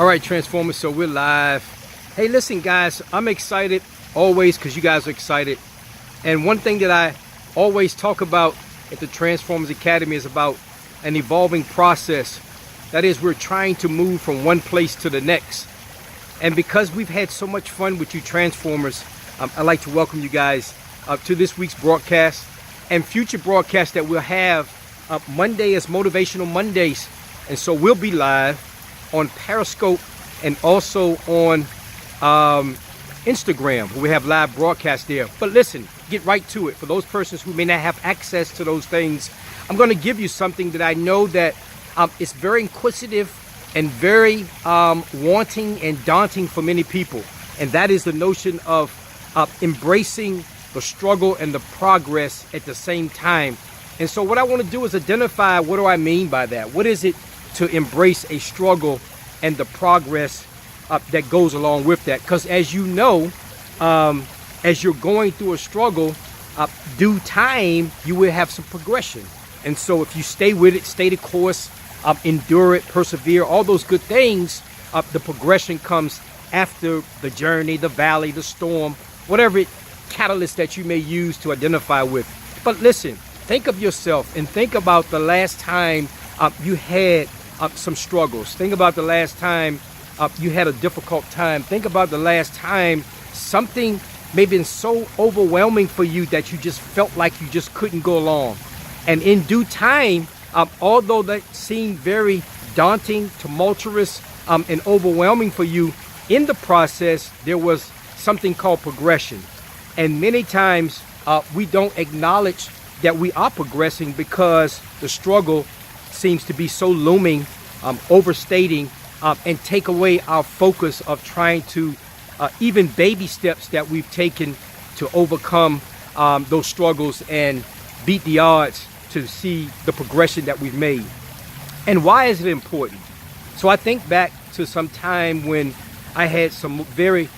All right, Transformers, so we're live. Hey, listen, guys, I'm excited always because you guys are excited. And one thing that I always talk about at the Transformers Academy is about an evolving process. That is, we're trying to move from one place to the next. And because we've had so much fun with you Transformers, I'd like to welcome you guys to this week's broadcast and future broadcasts that we'll have. Monday is Motivational Mondays. And so we'll be live on Periscope and also on Instagram. We have live broadcasts there. But listen, get right to it. For those persons who may not have access to those things, I'm going to give you something that I know that is very inquisitive and very wanting and daunting for many people. And that is the notion of embracing the struggle and the progress at the same time. And so what I want to do is identify, what do I mean by that? What is it to embrace a struggle and the progress that goes along with that? Because as you know, as you're going through a struggle, due time, you will have some progression. And so if you stay with it, stay the course, endure it, persevere, all those good things, the progression comes after the journey, the valley, the storm, whatever catalyst that you may use to identify with. But listen, think of yourself and think about the last time you had some struggles. Think about the last time you had a difficult time. Think about the last time something may have been so overwhelming for you that you just felt like you just couldn't go along. And in due time, although that seemed very daunting, tumultuous, and overwhelming for you, in the process, there was something called progression. And many times we don't acknowledge that we are progressing because the struggle seems to be so looming, overstating, and take away our focus of trying to even baby steps that we've taken to overcome those struggles and beat the odds to see the progression that we've made. And why is it important? So I think back to some time when I had some very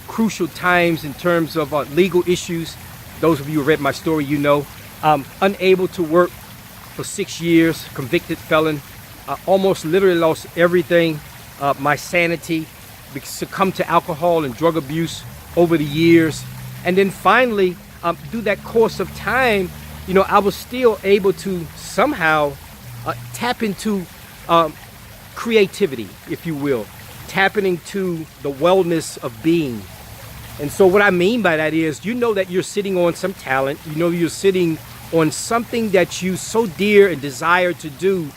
crucial times in terms of legal issues. Those of you who read my story, you know, unable to work for 6 years, convicted felon, almost literally lost everything, my sanity, succumbed to alcohol and drug abuse over the years. And then finally, through that course of time, you know, I was still able to somehow tap into creativity, if you will, tapping into the wellness of being. And so what I mean by that is, you know that you're sitting on some talent, you know you're sitting on something that you so dear and desire to do,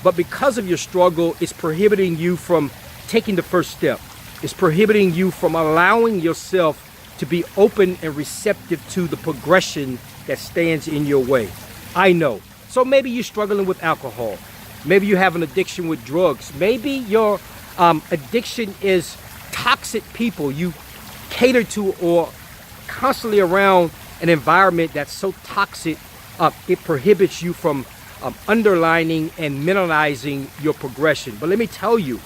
but because of your struggle, it's prohibiting you from taking the first step. It's prohibiting you from allowing yourself to be open and receptive to the progression that stands in your way. I know. So maybe you're struggling with alcohol. Maybe you have an addiction with drugs. Maybe your addiction is toxic people you cater to or constantly around an environment that's so toxic it prohibits you from underlining and minimizing your progression. But let me tell you,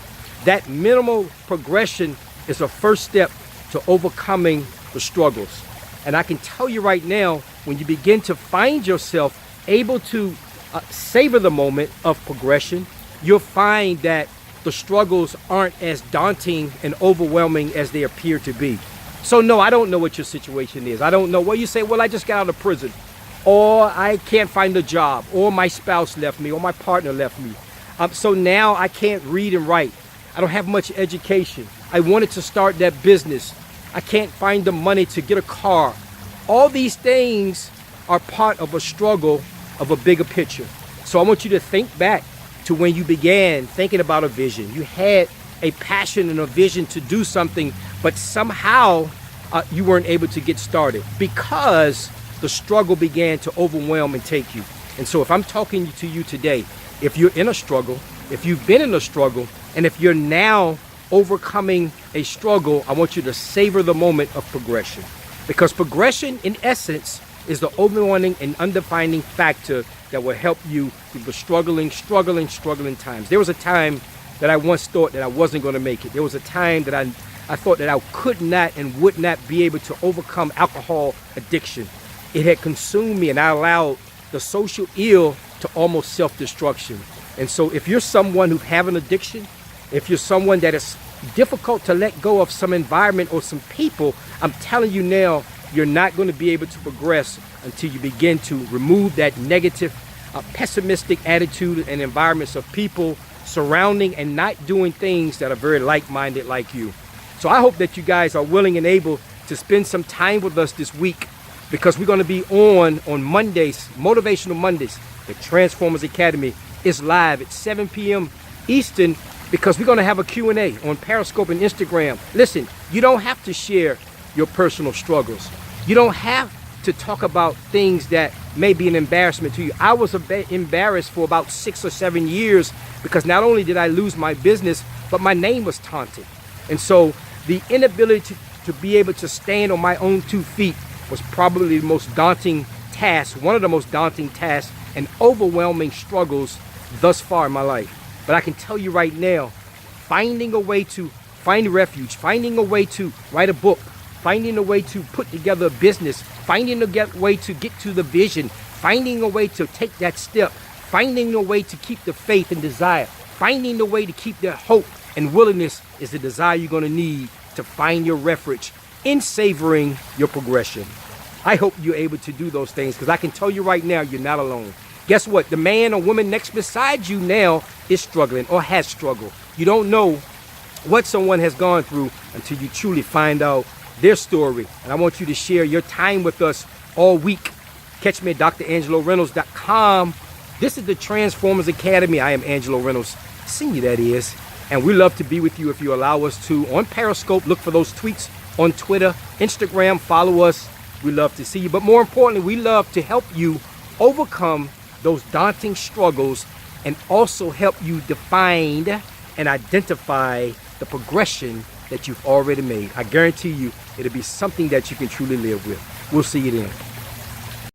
that minimal progression is a first step to overcoming the struggles. And I can tell you right now, when you begin to find yourself able to savor the moment of progression, you'll find that the struggles aren't as daunting and overwhelming as they appear to be. So no, I don't know what your situation is. I don't know. Well, you say, well, I just got out of prison, or I can't find a job, or my spouse left me, or my partner left me. So now I can't read and write. I don't have much education. I wanted to start that business. I can't find the money to get a car. All these things are part of a struggle of a bigger picture. So I want you to think back to when you began thinking about a vision. You had a passion and a vision to do something, but somehow you weren't able to get started because the struggle began to overwhelm and take you. And so if I'm talking to you today, if you're in a struggle, if you've been in a struggle, and if you're now overcoming a struggle, I want you to savor the moment of progression. Because progression, in essence, is the overwhelming and undefining factor that will help you through the struggling times. There was a time that I once thought that I wasn't going to make it. There was a time that I thought that I could not and would not be able to overcome alcohol addiction. It had consumed me, and I allowed the social ill to almost self-destruction. And so if you're someone who have an addiction, if you're someone that is difficult to let go of some environment or some people, I'm telling you now, you're not going to be able to progress until you begin to remove that negative, pessimistic attitude and environments of people surrounding and not doing things that are very like-minded like you. So I hope that you guys are willing and able to spend some time with us this week, because we're going to be on Mondays, Motivational Mondays. The Transformers Academy is live at 7 p.m. Eastern, because we're going to have a Q&A on Periscope and Instagram. Listen, you don't have to share your personal struggles. You don't have to talk about things that may be an embarrassment to you. I was embarrassed for about 6 or 7 years, because not only did I lose my business, but my name was taunted. And so the inability to be able to stand on my own 2 feet was probably the most daunting task, one of the most daunting tasks and overwhelming struggles thus far in my life. But I can tell you right now, finding a way to find refuge, finding a way to write a book, finding a way to put together a business, finding a way to get to the vision, finding a way to take that step, finding a way to keep the faith and desire, finding a way to keep that hope and willingness is the desire you're going to need to find your refuge in savoring your progression. I hope you're able to do those things, because I can tell you right now, you're not alone. Guess what? The man or woman next beside you now is struggling or has struggled. You don't know what someone has gone through until you truly find out their story. And I want you to share your time with us all week. Catch me at DrAngeloReynolds.com. This is the Transformers Academy. I am Angelo Reynolds, Senior that is. And we love to be with you if you allow us to on Periscope. Look for those tweets on Twitter, Instagram, follow us. We love to see you. But more importantly, we love to help you overcome those daunting struggles and also help you define and identify the progression that you've already made. I guarantee you it'll be something that you can truly live with. We'll see you then.